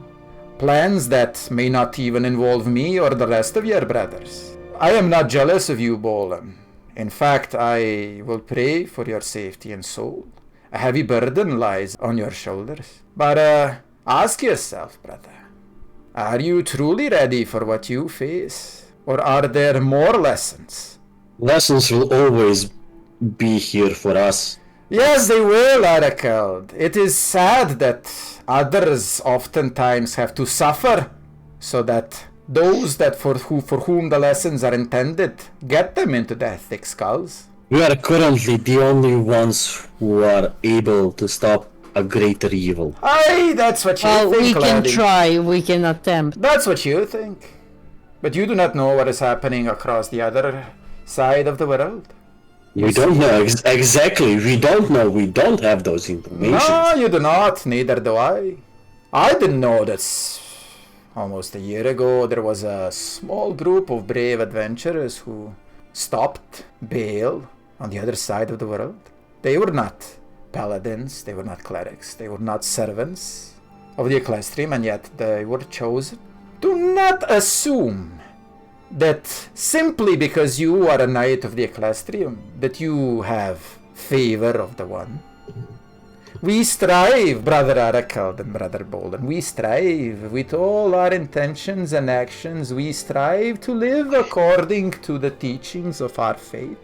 plans that may not even involve me or the rest of your brothers. I am not jealous of you, Bolan. In fact, I will pray for your safety and soul. A heavy burden lies on your shoulders. But ask yourself, brother, are you truly ready for what you face? Or are there more lessons? Lessons will always be here for us. Yes, they will, Arakald. It is sad that others oftentimes have to suffer, so that those that for whom the lessons are intended get them into their thick skulls. We are currently the only ones who are able to stop a greater evil. Aye, that's what you think, we can laddie. try, we can attempt. That's what you think. But you do not know what is happening across the other side of the world. We don't know exactly. We don't know. We don't have those information. No, you do not. Neither do I. I didn't know that almost a year ago there was a small group of brave adventurers who stopped Baal on the other side of the world. They were not paladins, they were not clerics, they were not servants of the Ecclesiam, and yet they were chosen. Do not assume that simply because you are a knight of the Ecclesiam that you have favor of the One. We strive, Brother Arakald and Brother Bolan, we strive with all our intentions and actions, we strive to live according to the teachings of our faith.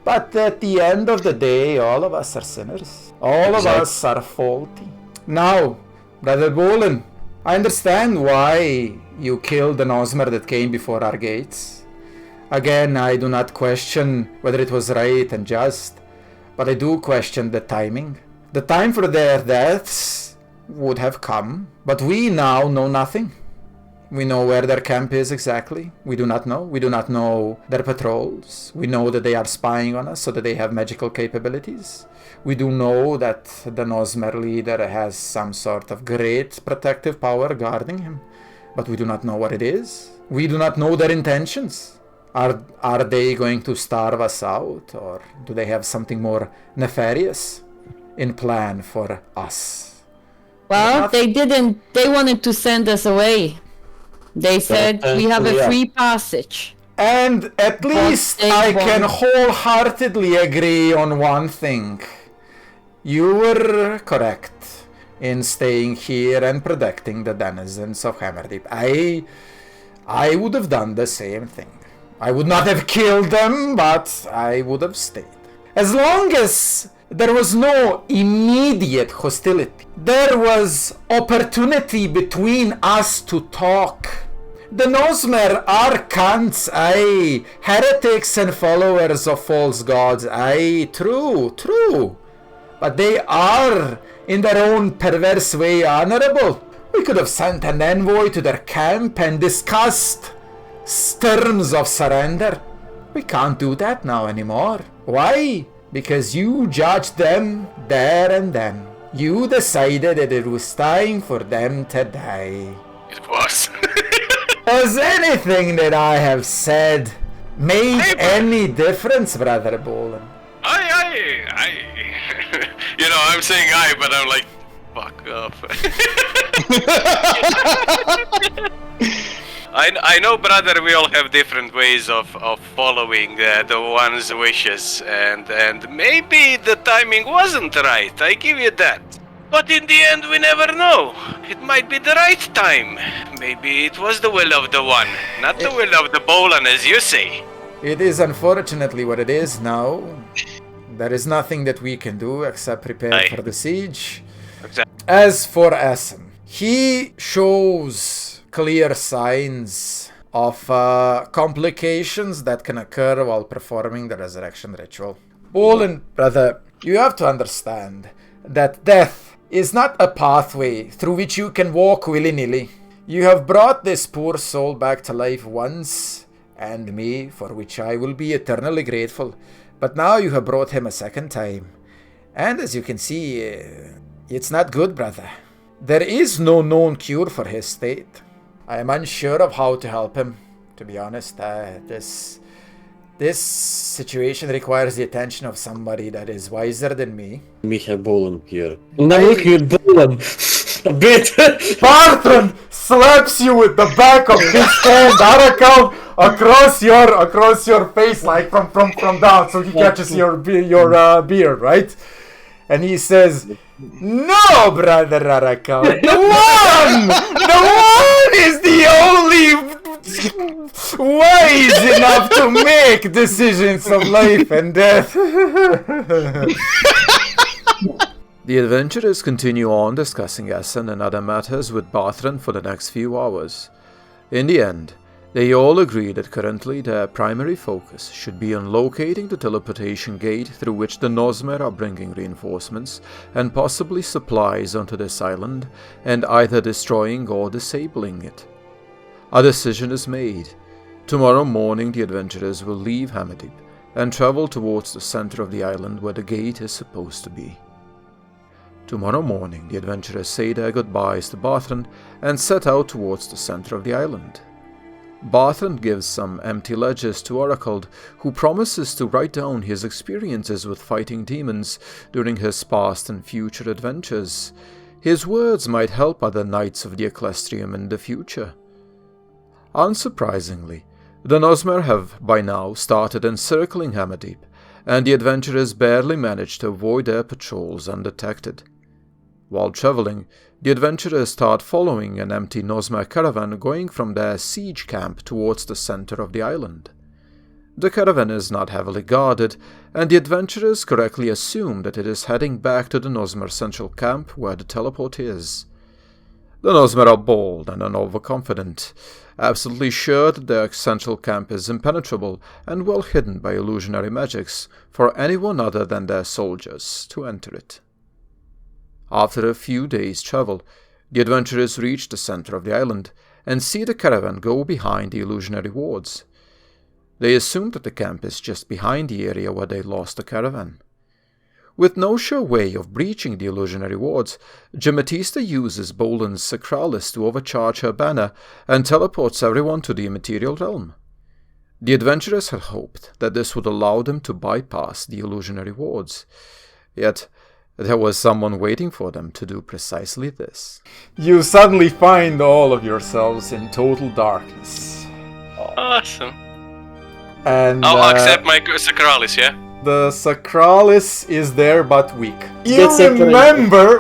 But at the end of the day, all of us are sinners. All of us are faulty. Now, Brother Bolan, I understand why you killed the Nosmer that came before our gates. Again, I do not question whether it was right and just, but I do question the timing. The time for their deaths would have come, but we now know nothing. We know where their camp is exactly. We do not know. We do not know their patrols. We know that they are spying on us so that they have magical capabilities. We do know that the Nosmer leader has some sort of great protective power guarding him, but we do not know what it is. We do not know their intentions. Are they going to starve us out, or do they have something more nefarious in plan for us? Well, they didn't. They wanted to send us away. They said we have a free passage. And at least I can wholeheartedly agree on one thing. You were correct in staying here and protecting the denizens of Hammerdeep. I would have done the same thing. I would not have killed them, but I would have stayed. As long as there was no immediate hostility, there was opportunity between us to talk. The Nosmer are cunts, aye, heretics and followers of false gods, aye, true. but they are, in their own perverse way, honorable. We could have sent an envoy to their camp and discussed terms of surrender. We can't do that now anymore. Why? Because you judged them there and then. You decided that it was time for them to die. It was. Has anything that I have said made any difference, Brother Bolan? You know, I'm saying I, but I'm like, fuck off. I know, brother, we all have different ways of following the one's wishes, and maybe the timing wasn't right, I give you that. But in the end, we never know. It might be the right time. Maybe it was the will of the one, not the will of the Bolan, as you say. It is unfortunately what it is now. There is nothing that we can do except prepare for the siege. Exactly. As for Essen, he shows clear signs of complications that can occur while performing the resurrection ritual. Bolan, brother, you have to understand that death is not a pathway through which you can walk willy-nilly. You have brought this poor soul back to life once, and me, for which I will be eternally grateful. But now you have brought him a second time. And as you can see, it's not good, brother. There is no known cure for his state. I am unsure of how to help him, to be honest. This situation requires the attention of somebody that is wiser than me. We have Bolan here. And I'm looking at Bolan a bit. Barton slaps you with the back of his hand, Arakald, across your face, like from down, so he catches your beard, right? And he says, "No, brother Arakald, the one is the only wise enough to make decisions of life and death." The adventurers continue on discussing Essen and other matters with Barthran for the next few hours. In the end, they all agree that currently their primary focus should be on locating the teleportation gate through which the Nosmer are bringing reinforcements and possibly supplies onto this island, and either destroying or disabling it. A decision is made. Tomorrow morning the adventurers will leave Hamadip and travel towards the center of the island where the gate is supposed to be. Tomorrow morning the adventurers say their goodbyes to Barthran and set out towards the center of the island. Barthran gives some empty ledgers to Arakald, who promises to write down his experiences with fighting demons during his past and future adventures. His words might help other knights of the Ecclesium in the future. Unsurprisingly, the Nosmer have by now started encircling Hamadip, and the adventurers barely manage to avoid their patrols undetected. While traveling, the adventurers start following an empty Nosmer caravan going from their siege camp towards the center of the island. The caravan is not heavily guarded, and the adventurers correctly assume that it is heading back to the Nosmer central camp where the teleport is. The Nosmer are bold and overconfident, absolutely sure that their central camp is impenetrable and well hidden by illusionary magics for anyone other than their soldiers to enter it. After a few days' travel, the adventurers reach the center of the island and see the caravan go behind the illusionary wards. They assume that the camp is just behind the area where they lost the caravan. With no sure way of breaching the illusionary wards, Jametysta uses Bolan's Sacralis to overcharge her banner and teleports everyone to the immaterial realm. The adventurers had hoped that this would allow them to bypass the illusionary wards, yet there was someone waiting for them to do precisely this. You suddenly find all of yourselves in total darkness. Awesome. And I'll accept my Sacralis, yeah? the Sacralis is there but weak. You That's remember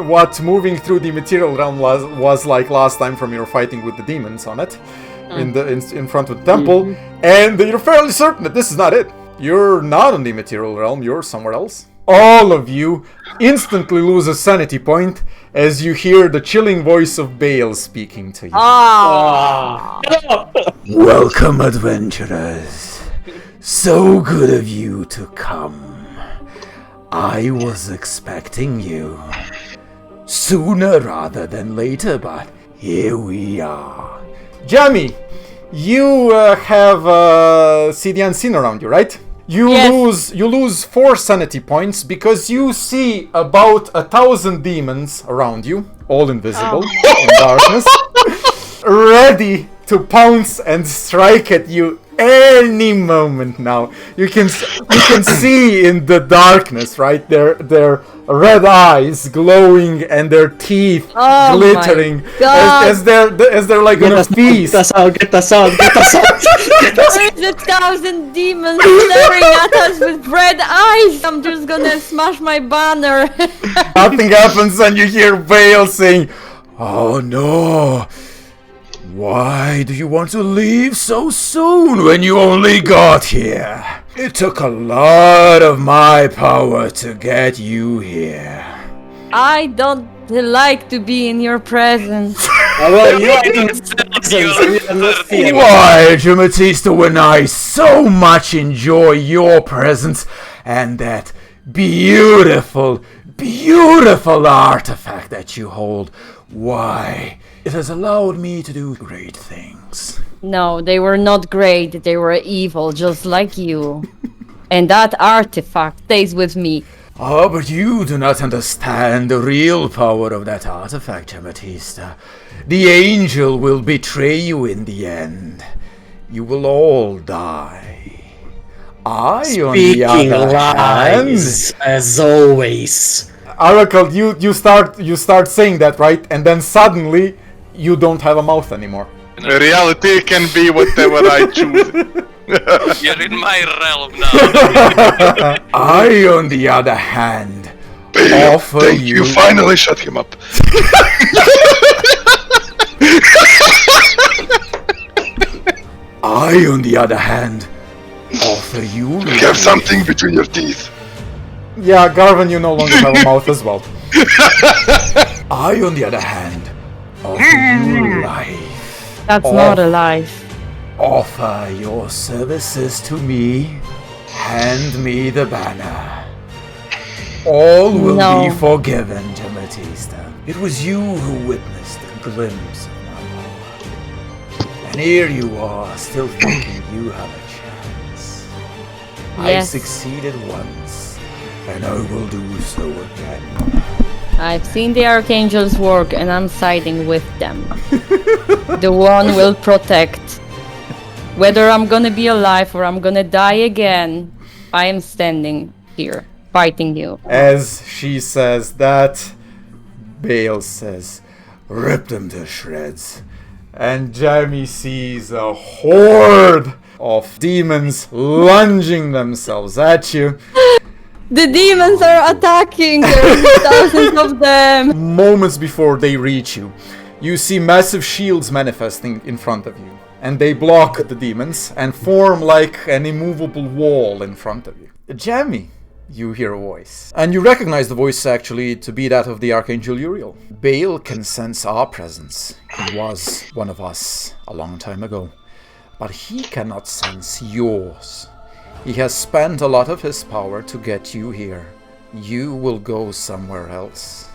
what moving through the material realm was like last time from your fighting with the demons on it, in front of the temple, and you're fairly certain that this is not it. You're not in the material realm, you're somewhere else. All of you instantly lose a sanity point as you hear the chilling voice of Bale speaking to you. Welcome, adventurers. So good of you to come. I was expecting you. Sooner rather than later, but here we are. Jamie, you have see the unseen around you, right? Yes. You lose 4 sanity points because you see about 1,000 demons around you, all invisible in darkness, ready to pounce and strike at you any moment now. You can see in the darkness, right? Their red eyes glowing and their teeth glittering as they're like gonna feast. Get us out! Get us out! Get us out! There's 1,000 demons staring at us with red eyes. I'm just gonna smash my banner. Nothing happens and you hear Vale saying, "Oh no. Why do you want to leave so soon when you only got here? It took a lot of my power to get you here." I don't like to be in your presence. Well, you are in presence, we are not here. Why, Jametysta, when I so much enjoy your presence and that beautiful, beautiful artifact that you hold, why, it has allowed me to do great things. No, they were not great. They were evil, just like you. And that artifact stays with me. Oh, but you do not understand the real power of that artifact, Jametysta. The angel will betray you in the end. You will all die. I, on the Speaking other hand... lies, as always. Arakald, you start saying that, right? And then suddenly you don't have a mouth anymore. Reality can be whatever I choose. You're in my realm now. I, on the other hand, Bale, offer thank you... you finally shut him up. I, on the other hand, offer you... You have something between your teeth. Yeah, Garvin, you no longer have a mouth as well. I, on the other hand, offer you life. That's not a life. Offer your services to me. Hand me the banner. All will be forgiven, Jametysta. It was you who witnessed a glimpse of my power. And here you are, still thinking you have a chance. I Yes. succeeded once, and I will do so again. I've seen the archangels work and I'm siding with them. The one will protect. Whether I'm gonna be alive or I'm gonna die again, I am standing here, fighting you. As she says that, Bale says, "Rip them to shreds." And Jamie sees a horde of demons lunging themselves at you. The demons are attacking! There's thousands of them! Moments before they reach you, you see massive shields manifesting in front of you. And they block the demons and form like an immovable wall in front of you. Jamie, you hear a voice. And you recognize the voice actually to be that of the Archangel Uriel. Bale can sense our presence. He was one of us a long time ago. But he cannot sense yours. He has spent a lot of his power to get you here. You will go somewhere else.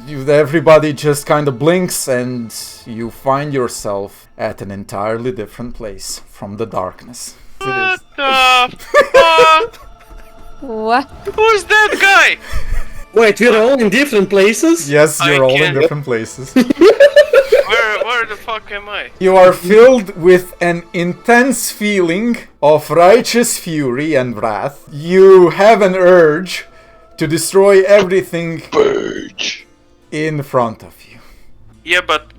Everybody just kind of blinks and you find yourself at an entirely different place from the darkness. What the fuck? What? Who's that guy? Wait, we're all in different places? Yes, you're all in can't- different places. Where the fuck am I? You are filled with an intense feeling of righteous fury and wrath. You have an urge to destroy everything Purge. in front of you. Yeah, but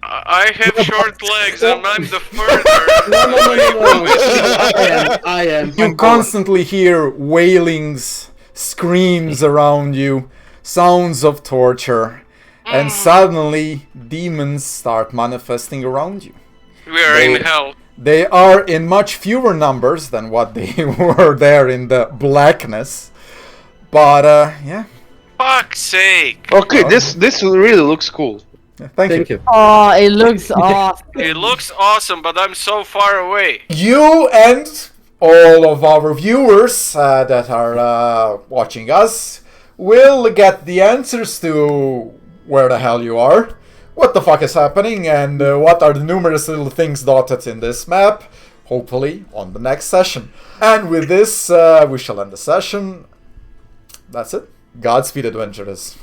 I have short legs and I'm the further. No. I am. You constantly hear wailings, screams around you, sounds of torture, and suddenly demons start manifesting around you. We are in hell. They are in much fewer numbers than what they were there in the blackness. But, yeah. Fuck's sake. Okay, this really looks cool. Thank you. Oh, it looks awesome. It looks awesome, but I'm so far away. You and all of our viewers that are watching us will get the answers to where the hell you are, what the fuck is happening, and what are the numerous little things dotted in this map, hopefully on the next session. And with this, we shall end the session. That's it. Godspeed, adventurers.